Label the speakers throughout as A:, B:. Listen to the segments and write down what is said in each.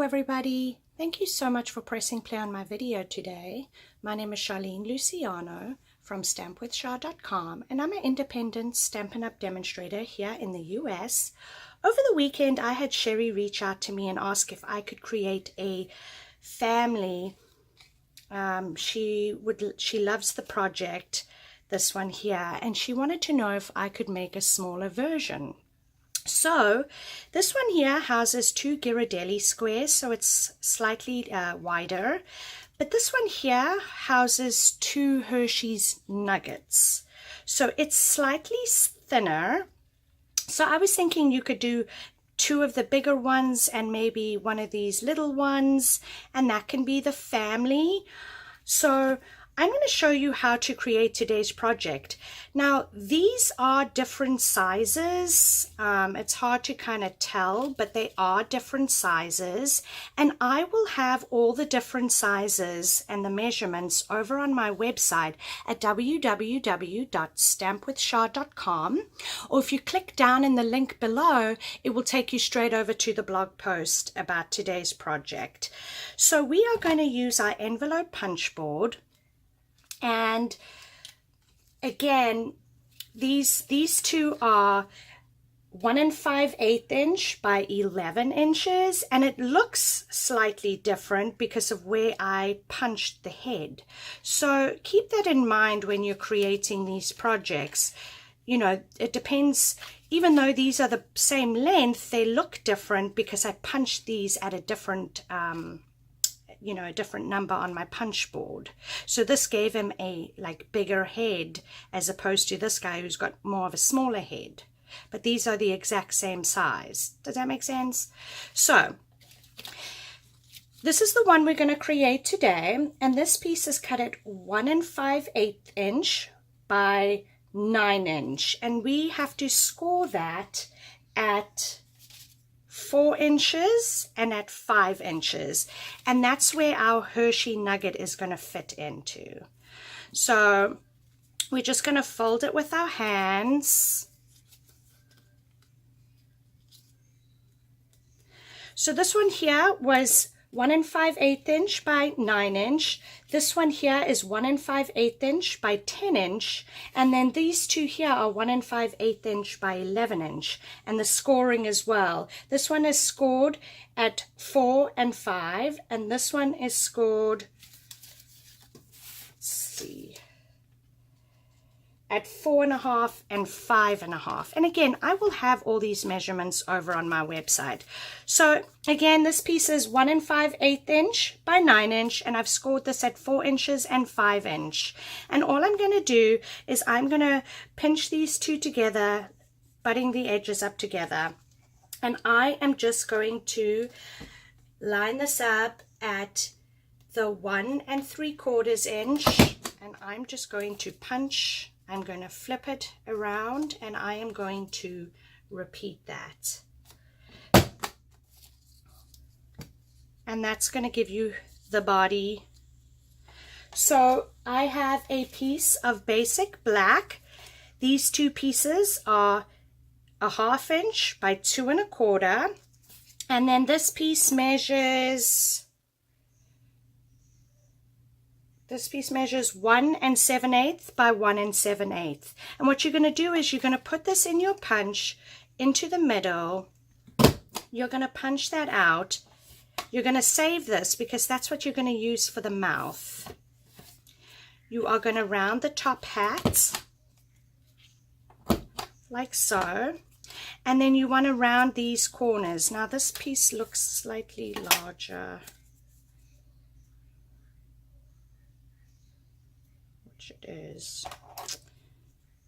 A: Hello everybody, thank you so much for pressing play on my video today. My name is Charlene Luciano from stampwithshar.com and I'm an independent Stampin' Up! Demonstrator here in the US. Over the weekend I had Sherry reach out to me and ask if I could create a family. She loves the project, this one here, and she wanted to know if I could make a smaller version. So this one here houses 2 Ghirardelli squares, so it's slightly wider, but this one here houses 2 Hershey's nuggets, so it's slightly thinner. So I was thinking you could do 2 of the bigger ones and maybe one of these little ones, and that can be the family. So I'm going to show you how to create today's project. Now, these are different sizes. It's hard to kind of tell, but they are different sizes. And I will have all the different sizes and the measurements over on my website at www.stampwithshar.com. Or if you click down in the link below, it will take you straight over to the blog post about today's project. So we are going to use our envelope punch board. And again, these 2 are 1 5/8 inch by 11 inches, and it looks slightly different because of where I punched the head. So keep that in mind when you're creating these projects. You know, it depends. Even though these are the same length, they look different because I punched these at a different a different number on my punch board. So this gave him a bigger head as opposed to this guy who's got more of a smaller head. But these are the exact same size. Does that make sense? So this is the one we're going to create today, and this piece is cut at 1 5/8 inch by 9 inch, and we have to score that at 4 inches and at 5 inches, and that's where our Hershey nugget is going to fit into. So we're just going to fold it with our hands. So this one here was 1 5/8 inch by 9 inch. This one here is 1 5/8 inch by 10 inch. And then these 2 here are 1 5/8 inch by 11 inch. And the scoring as well. This one is scored at 4 and 5. And this one is scored, let's see, at 4.5 and 5.5. And again, I will have all these measurements over on my website. So again, this piece is 1 5/8 inch by 9 inch, and I've scored this at 4 inches and 5 inch. And all I'm going to do is I'm going to pinch these 2 together, butting the edges up together. And I am just going to line this up at the 1 3/4 inch, and I'm just going to punch. I'm going to flip it around, and I am going to repeat that. And that's going to give you the body. So I have a piece of basic black. These 2 pieces are 1/2 inch by 2 1/4. And then this piece measures 1 7/8 by 1 7/8. And what you're going to do is you're going to put this in your punch into the middle. You're going to punch that out. You're going to save this because that's what you're going to use for the mouth. You are going to round the top hat like so. And then you want to round these corners. Now this piece looks slightly larger, it is.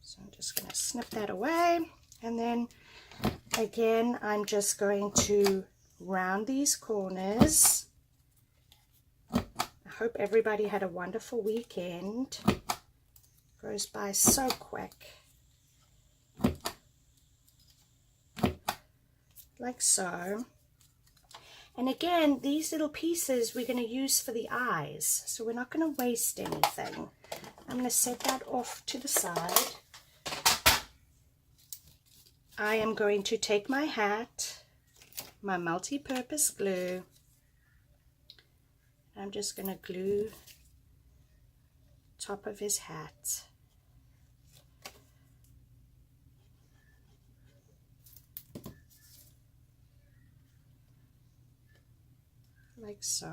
A: So I'm just going to snip that away, and then again I'm just going to round these corners. I hope everybody had a wonderful weekend. It goes by so quick. Like so. And again, these little pieces we're going to use for the eyes, so we're not going to waste anything. I'm going to set that off to the side. I am going to take my hat, my multi-purpose glue, I'm just going to glue top of his hat. Like so.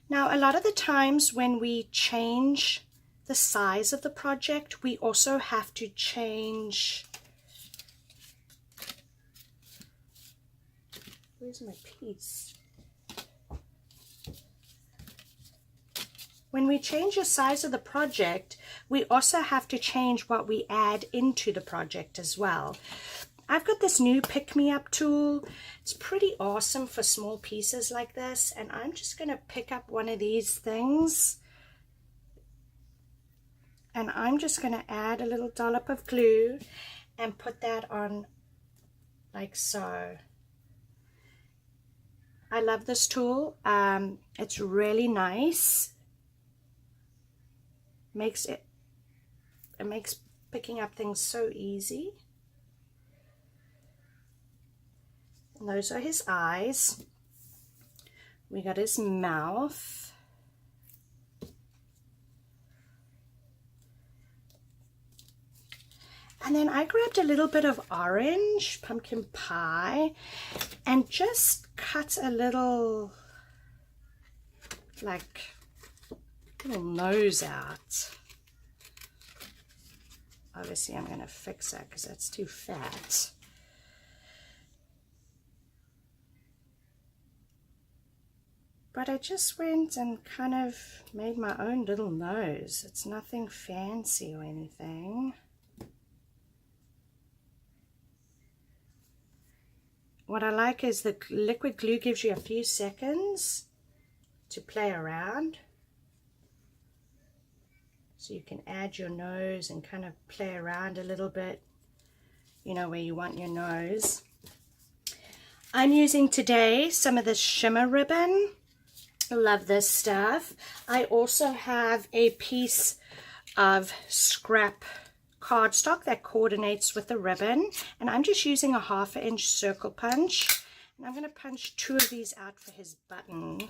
A: Now, a lot of the times when we change the size of the project, we also have to change, where's my piece? When we change the size of the project, we also have to change what we add into the project as well. I've got this new pick-me-up tool. It's pretty awesome for small pieces like this, and I'm just going to pick up one of these things, and I'm just going to add a little dollop of glue and put that on like so. I love this tool. It's really nice. It makes picking up things so easy. And those are his eyes. We got his mouth. And then I grabbed a little bit of orange pumpkin pie and just cut a little, like, little nose out. Obviously I'm going to fix that because that's too fat. But I just went and kind of made my own little nose. It's nothing fancy or anything. What I like is the liquid glue gives you a few seconds to play around. So you can add your nose and kind of play around a little bit, you know, where you want your nose. I'm using today some of this shimmer ribbon. I love this stuff. I also have a piece of scrap cardstock that coordinates with the ribbon, and I'm just using a 1/2 inch circle punch, and I'm going to punch 2 of these out for his button.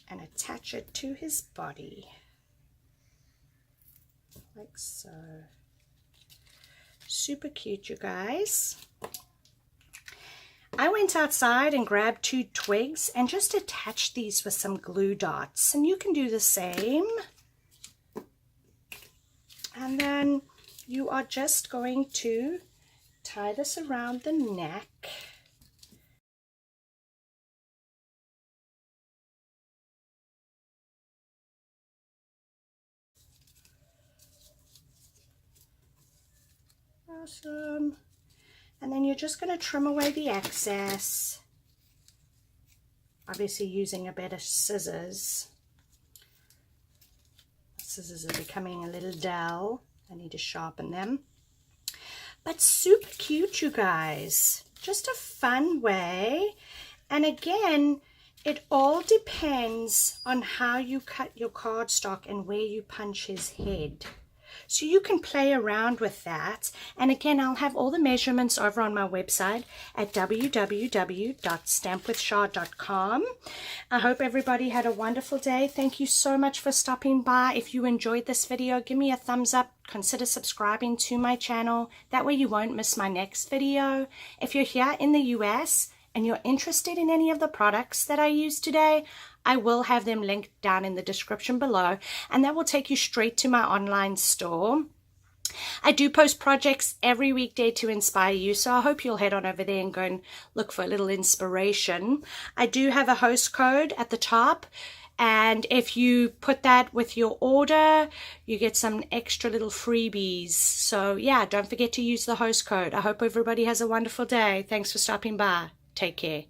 A: And attach it to his body. Like so. Super cute, you guys. I went outside and grabbed 2 twigs and just attached these with some glue dots, and you can do the same. And then you are just going to tie this around the neck. Awesome. And then you're just going to trim away the excess, obviously using a better scissors. Scissors are becoming a little dull. I need to sharpen them. But super cute, you guys. Just a fun way. And again, it all depends on how you cut your cardstock and where you punch his head. So you can play around with that. And again, I'll have all the measurements over on my website at www.stampwithshar.com. I hope everybody had a wonderful day. Thank you so much for stopping by. If you enjoyed this video, give me a thumbs up. Consider subscribing to my channel. That way you won't miss my next video. If you're here in the US and you're interested in any of the products that I used today, I will have them linked down in the description below, and that will take you straight to my online store. I do post projects every weekday to inspire you, so I hope you'll head on over there and go and look for a little inspiration. I do have a host code at the top, and if you put that with your order, you get some extra little freebies. So yeah, don't forget to use the host code. I hope everybody has a wonderful day. Thanks for stopping by. Take care.